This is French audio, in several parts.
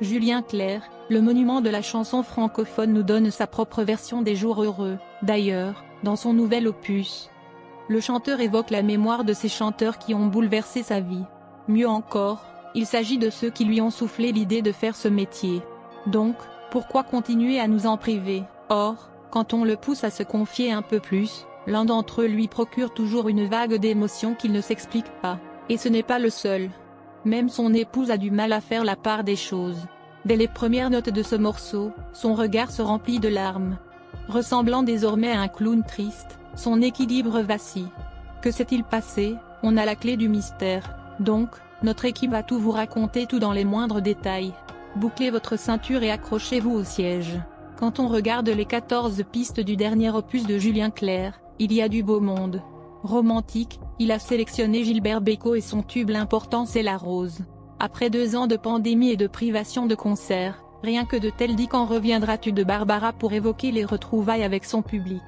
Julien Clerc, le monument de la chanson francophone, nous donne sa propre version des jours heureux. D'ailleurs, dans son nouvel opus, le chanteur évoque la mémoire de ces chanteurs qui ont bouleversé sa vie. Mieux encore, il s'agit de ceux qui lui ont soufflé l'idée de faire ce métier. Donc, pourquoi continuer à nous en priver? Or, quand on le pousse à se confier un peu plus, l'un d'entre eux lui procure toujours une vague d'émotions qu'il ne s'explique pas. Et ce n'est pas le seul. Même son épouse a du mal à faire la part des choses. Dès les premières notes de ce morceau, son regard se remplit de larmes. Ressemblant désormais à un clown triste, son équilibre vacille. Que s'est-il passé? On a la clé du mystère. Donc, notre équipe va tout vous raconter, tout dans les moindres détails. Bouclez votre ceinture et accrochez-vous au siège. Quand on regarde les 14 pistes du dernier opus de Julien Clerc, il y a du beau monde. Romantique, il a sélectionné Gilbert Bécaud et son tube L'important c'est la rose. Après 2 ans de pandémie et de privation de concerts, rien que de tel dit Quand reviendras-tu de Barbara pour évoquer les retrouvailles avec son public.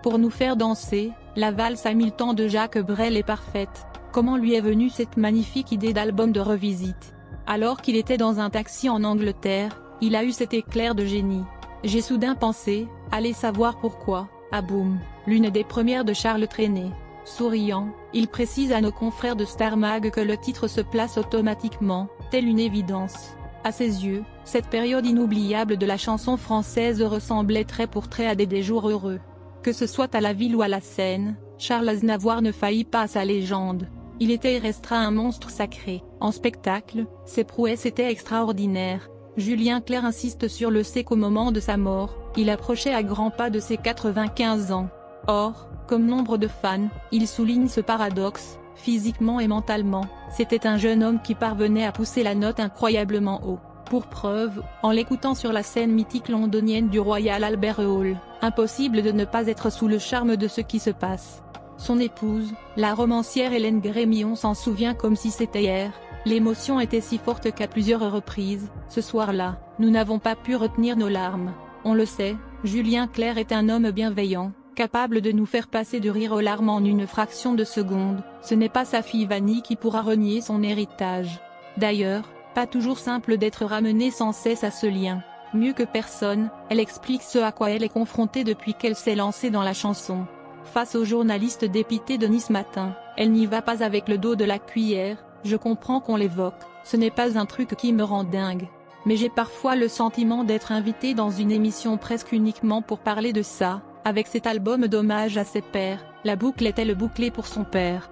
Pour nous faire danser, la valse à 1000 temps de Jacques Brel est parfaite. Comment lui est venue cette magnifique idée d'album de revisite? Alors qu'il était dans un taxi en Angleterre, il a eu cet éclair de génie. J'ai soudain pensé, allez savoir pourquoi, à Boum, l'une des premières de Charles Trenet. Souriant, il précise à nos confrères de Star Mag que le titre se place automatiquement, telle une évidence. À ses yeux, cette période inoubliable de la chanson française ressemblait trait pour trait à des jours heureux. Que ce soit à la ville ou à la scène, Charles Aznavour ne faillit pas à sa légende. Il était et restera un monstre sacré. En spectacle, ses prouesses étaient extraordinaires. Julien Clerc insiste sur le fait qu'au moment de sa mort, il approchait à grands pas de ses 95 ans. Or, comme nombre de fans, il souligne ce paradoxe, physiquement et mentalement, c'était un jeune homme qui parvenait à pousser la note incroyablement haut. Pour preuve, en l'écoutant sur la scène mythique londonienne du Royal Albert Hall, impossible de ne pas être sous le charme de ce qui se passe. Son épouse, la romancière Hélène Grémillon s'en souvient comme si c'était hier. L'émotion était si forte qu'à plusieurs reprises, ce soir-là, nous n'avons pas pu retenir nos larmes. On le sait, Julien Clerc est un homme bienveillant, capable de nous faire passer de rire aux larmes en une fraction de seconde. Ce n'est pas sa fille Vanny qui pourra renier son héritage. D'ailleurs, pas toujours simple d'être ramenée sans cesse à ce lien. Mieux que personne, elle explique ce à quoi elle est confrontée depuis qu'elle s'est lancée dans la chanson. Face aux journalistes dépités de Nice Matin, elle n'y va pas avec le dos de la cuillère. Je comprends qu'on l'évoque, ce n'est pas un truc qui me rend dingue. Mais j'ai parfois le sentiment d'être invitée dans une émission presque uniquement pour parler de ça. Avec cet album d'hommage à ses pères, la boucle est-elle bouclée pour son père?